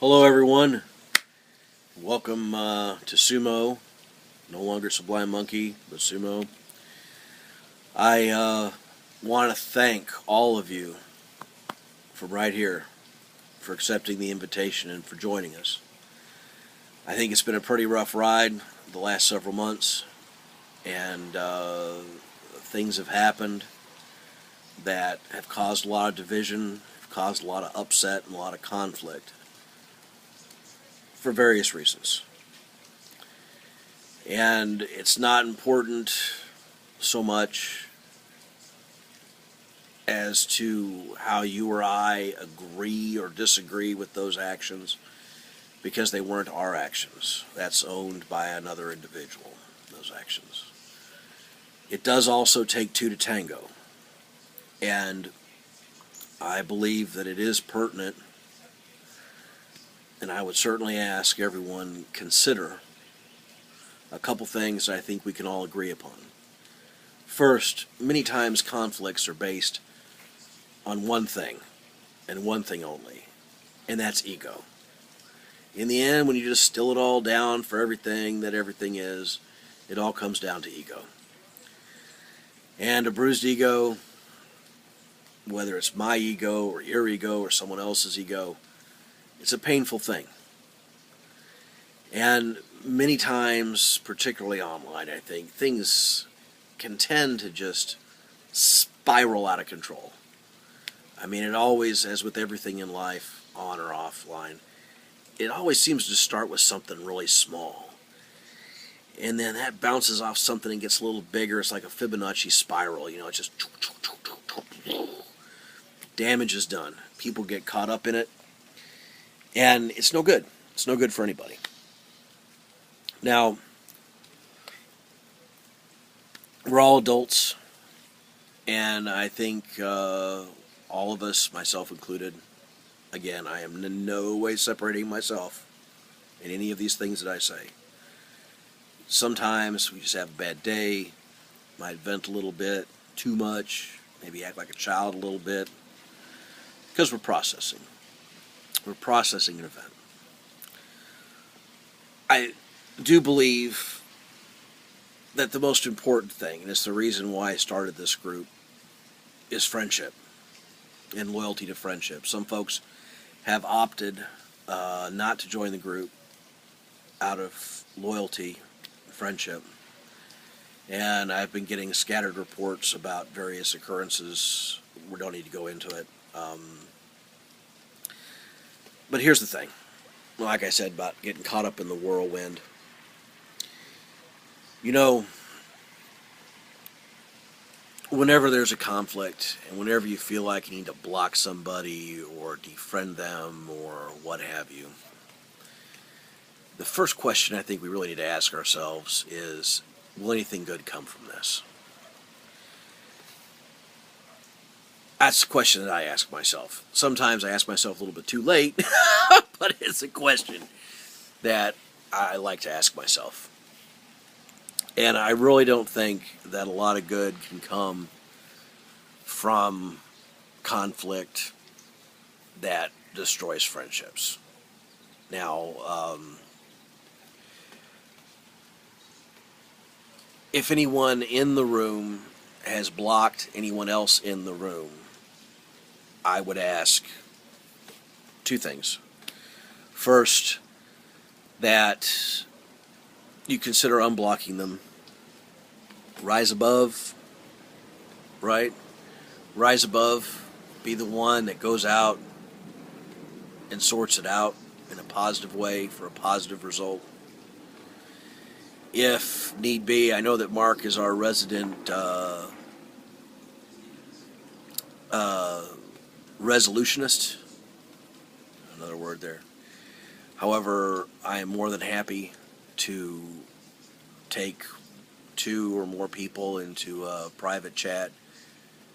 Hello, everyone. Welcome to Sumo. No longer Sublime Monkey, but Sumo. I want to thank all of you from right here for accepting the invitation and for joining us. I think it's been a pretty rough ride the last several months, and things have happened that have caused a lot of division, have caused a lot of upset and a lot of conflict for various reasons. And it's not important so much as to how you or I agree or disagree with those actions, because they weren't our actions. That's owned by another individual, those actions. It does also take two to tango. And I believe that it is pertinent, and I would certainly ask everyone consider a couple things I think we can all agree upon. First, many times conflicts are based on one thing, and one thing only, and that's ego. In the end, when you just distill it all down for everything that everything is, it all comes down to ego. And a bruised ego, whether it's my ego or your ego or someone else's ego, it's a painful thing. And many times, particularly online, I think, things can tend to just spiral out of control. I mean, it always, as with everything in life, on or offline, it always seems to start with something really small. And then that bounces off something and gets a little bigger. It's like a Fibonacci spiral, it's just damage is done. People get caught up in it, and it's no good. It's no good for anybody. Now, we're all adults, and I think all of us, myself included, again, I am in no way separating myself in any of these things that I say. Sometimes we just have a bad day, might vent a little bit, too much, maybe act like a child a little bit, because we're processing. We're processing an event. I do believe that the most important thing, and it's the reason why I started this group, is friendship and loyalty to friendship. Some folks have opted not to join the group out of loyalty, friendship, and I've been getting scattered reports about various occurrences. We don't need to go into it. But here's the thing. Like I said about getting caught up in the whirlwind. Whenever there's a conflict, and whenever you feel like you need to block somebody or defriend them or what have you, the first question I think we really need to ask ourselves is, will anything good come from this? That's a question that I ask myself. Sometimes I ask myself a little bit too late, but it's a question that I like to ask myself. And I really don't think that a lot of good can come from conflict that destroys friendships. Now, if anyone in the room has blocked anyone else in the room, I would ask two things. First, that you consider unblocking them. Rise above, right? Rise above. Be the one that goes out and sorts it out in a positive way for a positive result. If need be, I know that Mark is our resident resolutionist. Another word there. However, I am more than happy to take two or more people into a private chat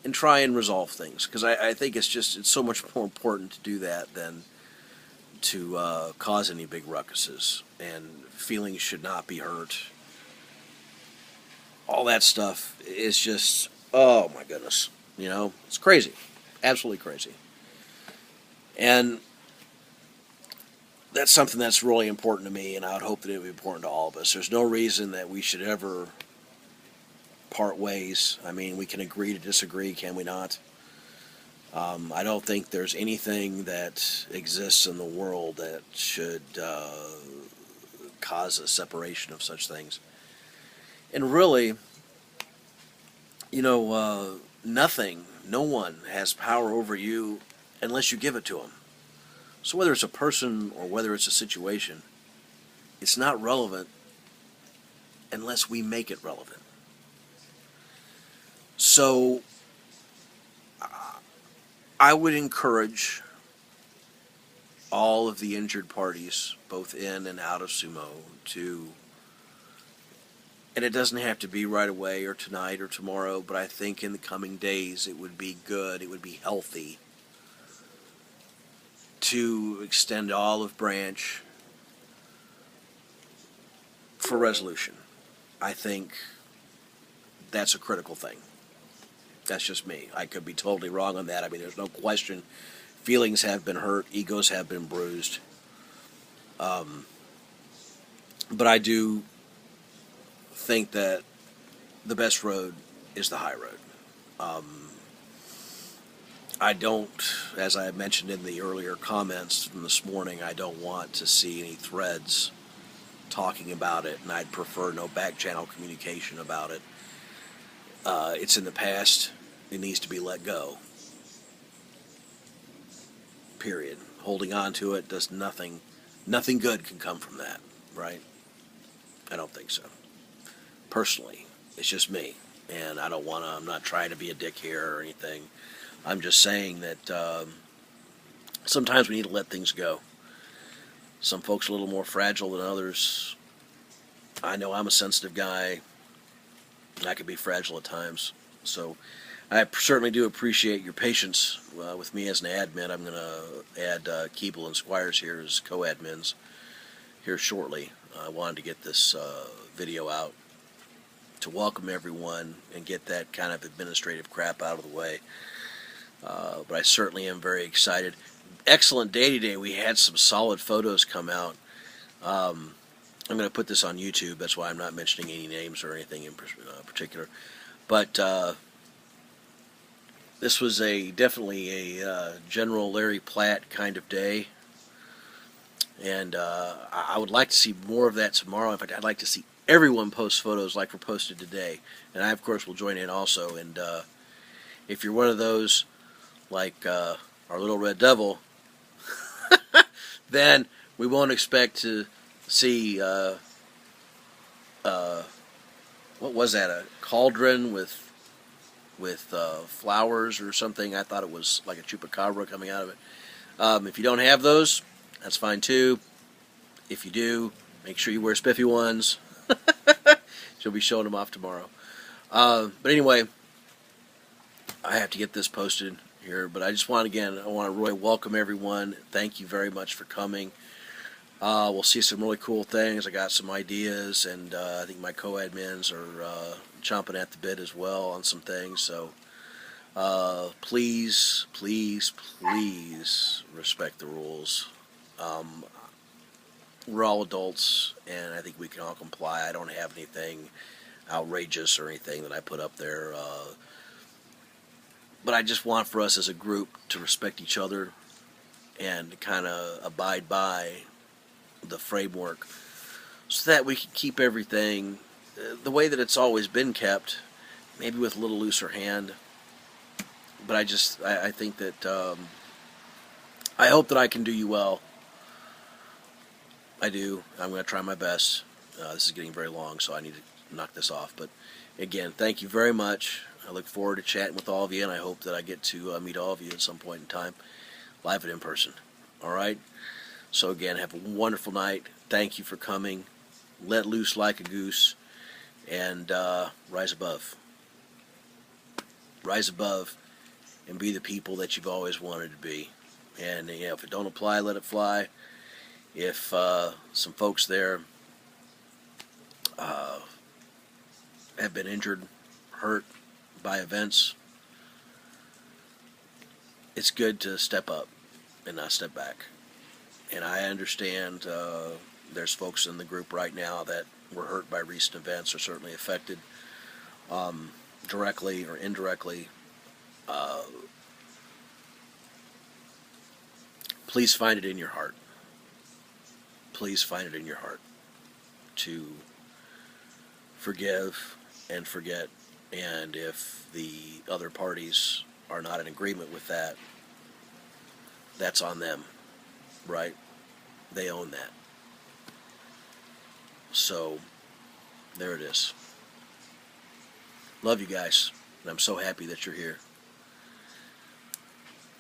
and try and resolve things, because I think it's so much more important to do that than to cause any big ruckuses, and feelings should not be hurt. All that stuff is just, oh my goodness, it's crazy, absolutely crazy. And that's something that's really important to me, and I would hope that it would be important to all of us. There's no reason that we should ever part ways. I mean, we can agree to disagree, can we not? I don't think there's anything that exists in the world that should cause a separation of such things. And really, nothing, no one has power over you unless you give it to them. So whether it's a person or whether it's a situation, it's not relevant unless we make it relevant. So I would encourage all of the injured parties, both in and out of sumo, and it doesn't have to be right away or tonight or tomorrow, but I think in the coming days it would be good, it would be healthy to extend olive branch for resolution. I think that's a critical thing. That's just me. I could be totally wrong on that. I mean, there's no question. Feelings have been hurt. Egos have been bruised. But I do think that the best road is the high road. I don't, as I mentioned in the earlier comments from this morning, I don't want to see any threads talking about it, and I'd prefer no back channel communication about it. It's in the past. It needs to be let go. Period. Holding on to it does nothing. Nothing good can come from that, right? I don't think so. Personally, it's just me, and I'm not trying to be a dick here or anything. I'm just saying that sometimes we need to let things go. Some folks are a little more fragile than others. I know I'm a sensitive guy. I can be fragile at times. So I certainly do appreciate your patience with me as an admin. I'm going to add Keeble and Squires here as co-admins here shortly. I wanted to get this video out to welcome everyone and get that kind of administrative crap out of the way. But I certainly am very excited. Excellent day today. We had some solid photos come out. I'm going to put this on YouTube. That's why I'm not mentioning any names or anything in particular. But this was definitely a General Larry Platt kind of day. And I would like to see more of that tomorrow. In fact, I'd like to see everyone post photos like were posted today. And I, of course, will join in also. And if you're one of those, like our little red devil, then we won't expect to see, what was that, a cauldron with flowers or something? I thought it was like a chupacabra coming out of it. If you don't have those, that's fine too. If you do, make sure you wear spiffy ones. She'll be showing them off tomorrow. But anyway, I have to get this posted here. But I just want to really welcome everyone. Thank you very much for coming. We'll see some really cool things. I got some ideas, and I think my co-admins are chomping at the bit as well on some things. So please, please, please respect the rules. We're all adults, and I think we can all comply. I don't have anything outrageous or anything that I put up there. But I just want for us as a group to respect each other and kind of abide by the framework so that we can keep everything the way that it's always been kept, maybe with a little looser hand. But I think that I hope that I can do you well. I do. I'm going to try my best. This is getting very long, so I need to knock this off. But again, thank you very much. I look forward to chatting with all of you, and I hope that I get to meet all of you at some point in time, live and in person. All right? So again, have a wonderful night. Thank you for coming. Let loose like a goose, and rise above. Rise above and be the people that you've always wanted to be. And if it don't apply, let it fly. If some folks there have been injured, hurt by events, it's good to step up and not step back. And I understand there's folks in the group right now that were hurt by recent events or certainly affected directly or indirectly. Please find it in your heart. Please find it in your heart to forgive and forget. And if the other parties are not in agreement with that, that's on them, right? They own that. So, there it is. Love you guys, and I'm so happy that you're here.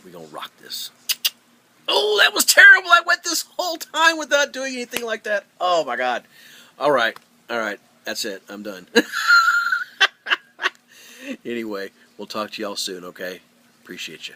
We're going to rock this. Oh, that was terrible. I went this whole time without doing anything like that. Oh, my God. All right. That's it. I'm done. Anyway, we'll talk to y'all soon, okay? Appreciate you.